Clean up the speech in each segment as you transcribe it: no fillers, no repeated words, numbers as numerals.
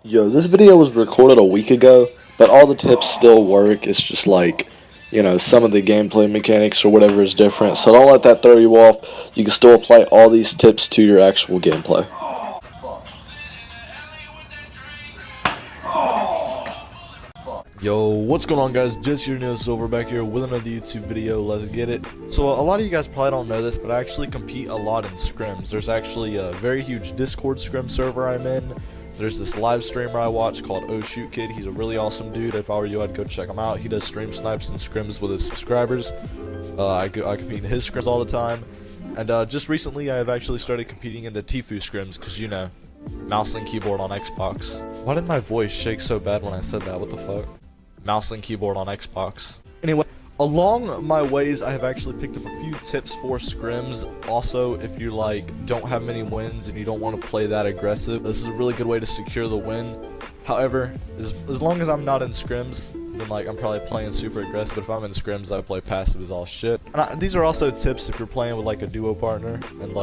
Yo, this video was recorded a week ago, but all the tips still work. It's just like, some of the gameplay mechanics or whatever is different. So don't let that throw you off. You can still apply all these tips to your actual gameplay. Yo, what's going on, guys? Just your new Silver back here with another YouTube video. Let's get it. So a lot of you guys probably don't know this, but I actually compete a lot in scrims. There's actually a very huge Discord scrim server I'm in. There's this live streamer I watch called Oh Shoot Kid. He's a really awesome dude. If I were you, I'd go check him out. He does stream snipes and scrims with his subscribers. I compete in his scrims all the time. And just recently, I have actually started competing in the Tfue scrims, because mouse and keyboard on Xbox. Why did my voice shake so bad when I said that? What the fuck? Mouse and keyboard on Xbox. Anyway, along my ways, I have actually picked up a few tips for scrims. Also, if you don't have many wins and you don't want to play that aggressive, this is a really good way to secure the win. However, as long as I'm not in scrims, then I'm probably playing super aggressive. If I'm in scrims, I play passive as all shit. And these are also tips if you're playing with a duo partner and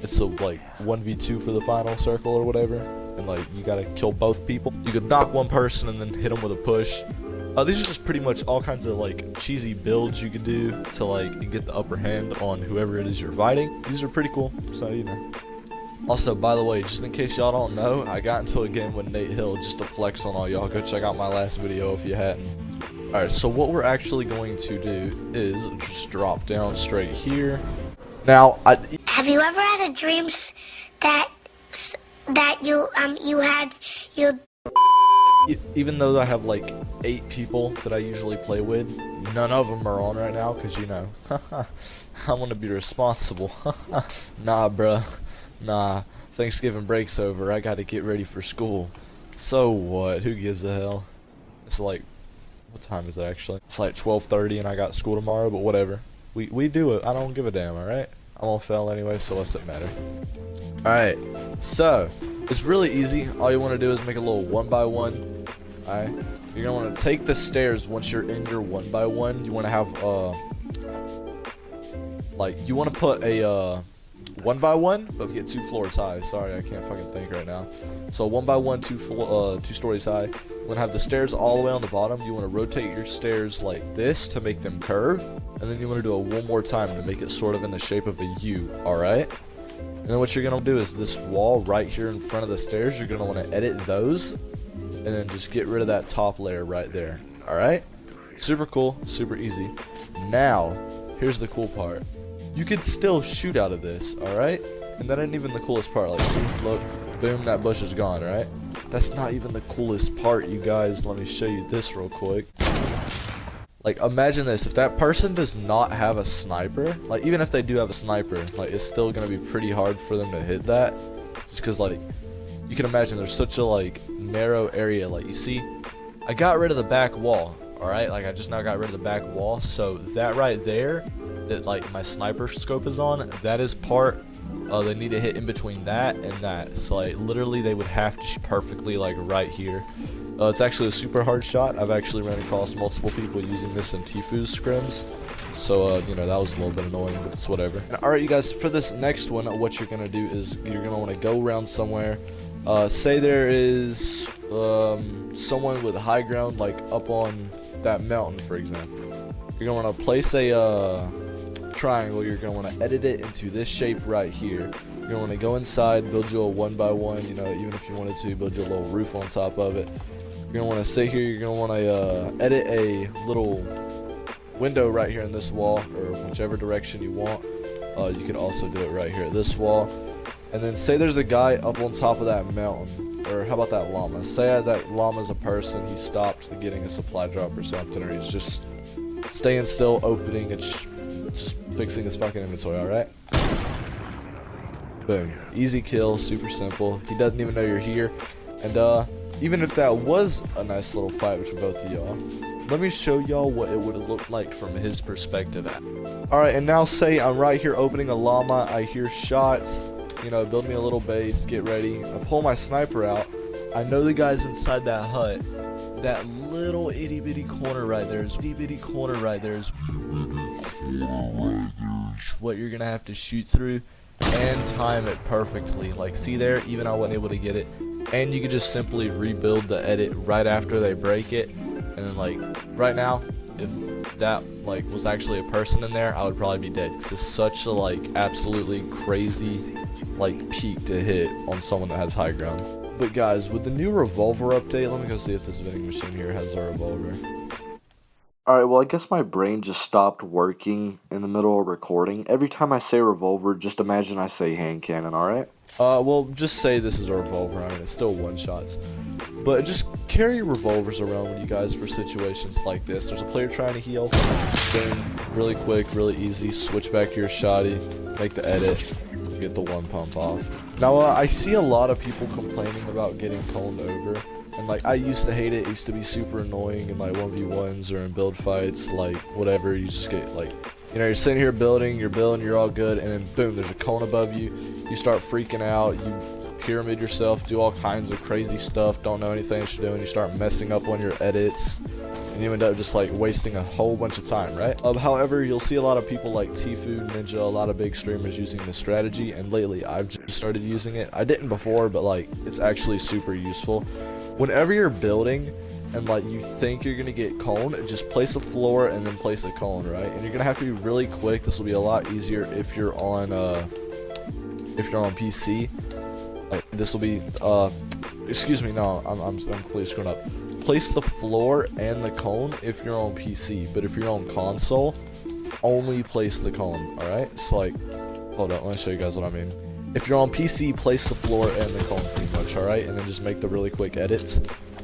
it's a 1v2 for the final circle or whatever, and you gotta kill both people. You could knock one person and then hit them with a push. These are just pretty much all kinds of cheesy builds you could do to get the upper hand on whoever it is you're fighting. These are pretty cool, so Also, by the way, just in case y'all don't know, I got into a game with Nate Hill just to flex on all y'all. Go check out my last video if you hadn't. Alright, so what we're actually going to do is just drop down straight here. Now, have you ever had a dream that even though I have 8 people that I usually play with, none of them are on right now because I want to be responsible. Nah, bruh. Nah. Thanksgiving break's over. I gotta get ready for school. So what? Who gives a hell? It's what time is it actually? It's 12:30 and I got school tomorrow, but whatever. We do it. I don't give a damn, alright? I won't fail anyway, so what's it matter? Alright, so it's really easy. All you want to do is make a little 1x1. Alright, you're gonna want to take the stairs once you're in your 1x1. You want to have you want to put a 1x1, but get 2 floors high. Sorry, I can't fucking think right now. So 1x1, 2 stories high. You want to have the stairs all the way on the bottom. You want to rotate your stairs like this to make them curve, and then you want to do it one more time to make it sort of in the shape of a U. Alright? And then what you're going to do is this wall right here in front of the stairs, you're going to want to edit those, and then just get rid of that top layer right there. Alright? Super cool, super easy. Now, here's the cool part. You could still shoot out of this, alright? And that ain't even the coolest part. Look, boom, that bush is gone, right? That's not even the coolest part, you guys. Let me show you this real quick. Imagine this. If that person does not have a sniper, even if they do have a sniper, it's still gonna be pretty hard for them to hit that. Just because, you can imagine there's such a, narrow area. You see, I got rid of the back wall, alright? I just now got rid of the back wall. So that right there, that, my sniper scope is on, that is part they need to hit in between that and that. So literally they would have to shoot perfectly right here. It's actually a super hard shot. I've actually ran across multiple people using this in Tfue's scrims. So that was a little bit annoying, but it's whatever. Alright, you guys, for this next one, what you're gonna do is you're gonna want to go around somewhere. Say there is someone with high ground up on that mountain, for example. You're gonna want to place a triangle. You're going to want to edit it into this shape right here. You're going to want to go inside, build you a 1x1, even if you wanted to, build you a little roof on top of it. You're going to want to sit here, you're going to want to edit a little window right here in this wall, or whichever direction you want. You can also do it right here at this wall. And then say there's a guy up on top of that mountain, or how about that llama? Say that llama's a person, he stopped getting a supply drop or something, or he's just staying still, opening and just fixing his fucking inventory, alright? Boom. Easy kill, super simple. He doesn't even know you're here. And even if that was a nice little fight between both of y'all, let me show y'all what it would have looked like from his perspective. Alright, and now say I'm right here opening a llama, I hear shots, build me a little base, get ready. I pull my sniper out. I know the guy's inside that hut. That little itty bitty corner right there is what you're gonna have to shoot through and time it perfectly. See there, even I wasn't able to get it. And you could just simply rebuild the edit right after they break it. And then like right now, if that like was actually a person in there, I would probably be dead, because it's such a like absolutely crazy like peak to hit on someone that has high ground. But guys, with the new revolver update, let me go see if this vending machine here has a revolver. Alright, well, I guess my brain just stopped working in the middle of recording. Every time I say revolver, just imagine I say hand cannon, alright? Well, just say this is a revolver. I mean, it's still one-shots. But just carry revolvers around with you guys for situations like this. There's a player trying to heal. Boom, really quick, really easy. Switch back to your shotty, make the edit, get the one pump off. Now, I see a lot of people complaining about getting coned over. And like, I used to hate it. It used to be super annoying in like 1v1s or in build fights, like whatever. You just get like, you know, you're sitting here building, you're all good, and then boom, there's a cone above you. You start freaking out, you pyramid yourself, do all kinds of crazy stuff, don't know anything that you're doing, you start messing up on your edits, and you end up just like wasting a whole bunch of time, right? However, you'll see a lot of people like Tfue, Ninja, a lot of big streamers using this strategy, and lately I've just started using it. I didn't before, but like, it's actually super useful. Whenever you're building and like you think you're gonna get cone, just place a floor and then place a cone, right? And you're gonna have to be really quick. This will be a lot easier if you're on PC. Like, this will be excuse me, no, I'm completely screwing up. Place the floor and the cone if you're on PC, but if you're on console, only place the cone. All right, so like, hold on, let me show you guys what I mean. If you're on PC, place the floor and the cone pretty much, alright? And then just make the really quick edits.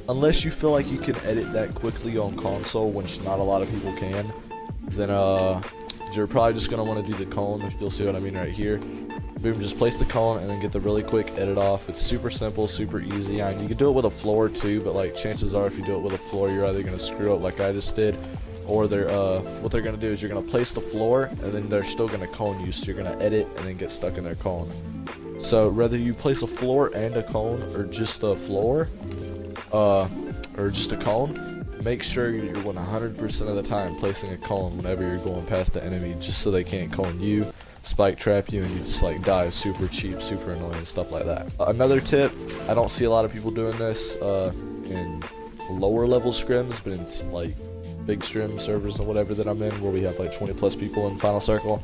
Unless you feel like you can edit that quickly on console, which not a lot of people can, then you're probably just going to want to do the cone, if you'll see what I mean right here. Boom, just place the cone and then get the really quick edit off. It's super simple, super easy. And you can do it with a floor too, but like chances are if you do it with a floor, you're either going to screw up like I just did, or they're what they're gonna do is you're gonna place the floor and then they're still gonna cone you, so you're gonna edit and then get stuck in their cone. So whether you place a floor and a cone, or just a floor, or just a cone, make sure you're 100% of the time placing a cone whenever you're going past the enemy, just so they can't cone you, spike trap you, and you just like die super cheap, super annoying, stuff like that. Another tip, I don't see a lot of people doing this in lower level scrims, but in like big scrim servers and whatever that I'm in, where we have like 20 plus people in final circle.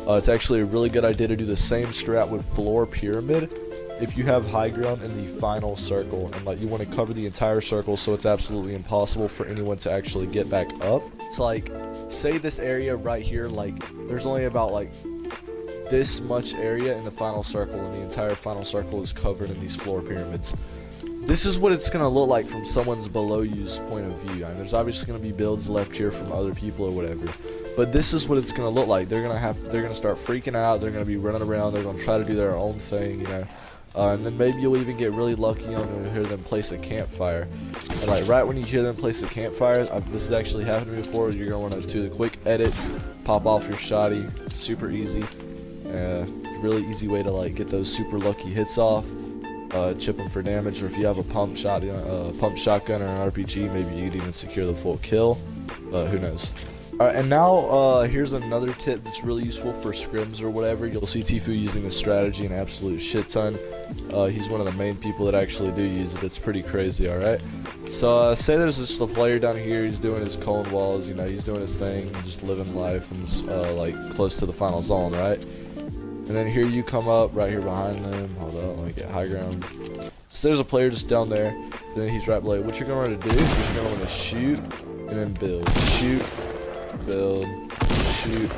It's actually a really good idea to do the same strat with floor pyramid if you have high ground in the final circle, and like you want to cover the entire circle so it's absolutely impossible for anyone to actually get back up. It's like, say this area right here, like there's only about like this much area in the final circle, and the entire final circle is covered in these floor pyramids. This is what it's going to look like from someone's below you's point of view. I mean, there's obviously going to be builds left here from other people or whatever, but this is what it's going to look like. They're going to start freaking out, they're going to be running around, they're going to try to do their own thing, you know, and then maybe you'll even get really lucky on to hear them place a campfire. And like right when you hear them place a campfire, this has actually happened to me before, you're going to want to do the quick edits, pop off your shotty, super easy, really easy way to like get those super lucky hits off. Chip them for damage, or if you have a pump shotgun or an RPG, maybe you could even secure the full kill. Who knows? Alright, and now here's another tip that's really useful for scrims or whatever. You'll see Tfue using this strategy an absolute shit ton. He's one of the main people that actually do use it. It's pretty crazy, alright? So say there's just a player down here, he's doing his cone walls, you know, he's doing his thing, just living life, and like close to the final zone, right? And then here you come up right here behind them. Hold on, let me get high ground. So there's a player just down there. Then he's right below. What you're going to do is you're going to want to shoot and then build. Shoot, build, shoot,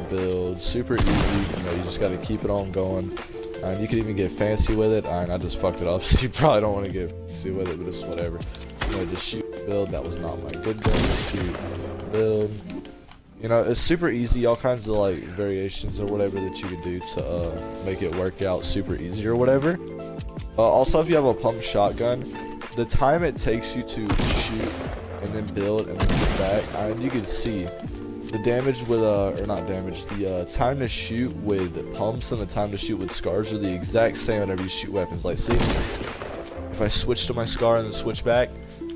build. Super easy. You know, you just got to keep it on going. And you can even get fancy with it. I just fucked it up, so you probably don't want to get fancy with it, but it's whatever. You know, just shoot, build. That was not my good gun. Shoot, build. You know, it's super easy, all kinds of like variations or whatever that you could do to make it work out super easy or whatever. Also, if you have a pump shotgun, the time it takes you to shoot and then build and then get back, and you can see the damage with or not damage, the time to shoot with pumps and the time to shoot with scars are the exact same whenever you shoot weapons. Like, see, if I switch to my scar and then switch back,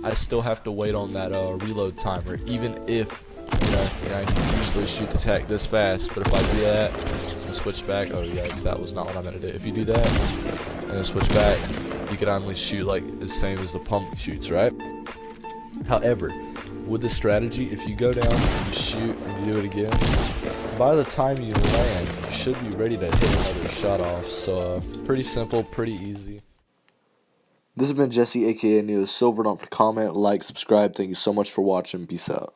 I still have to wait on that reload timer, even if I can usually shoot the tack this fast. But if I do that and switch back, oh yeah, that was not what I meant to do. If you do that and then switch back, you can only shoot like the same as the pump shoots, right? However, with this strategy, if you go down and you shoot and you do it again, by the time you land, you should be ready to hit another shot off. So pretty simple, pretty easy. This has been Jesse, aka Neo Silver. Don't forget to comment, like, subscribe. Thank you so much for watching. Peace out.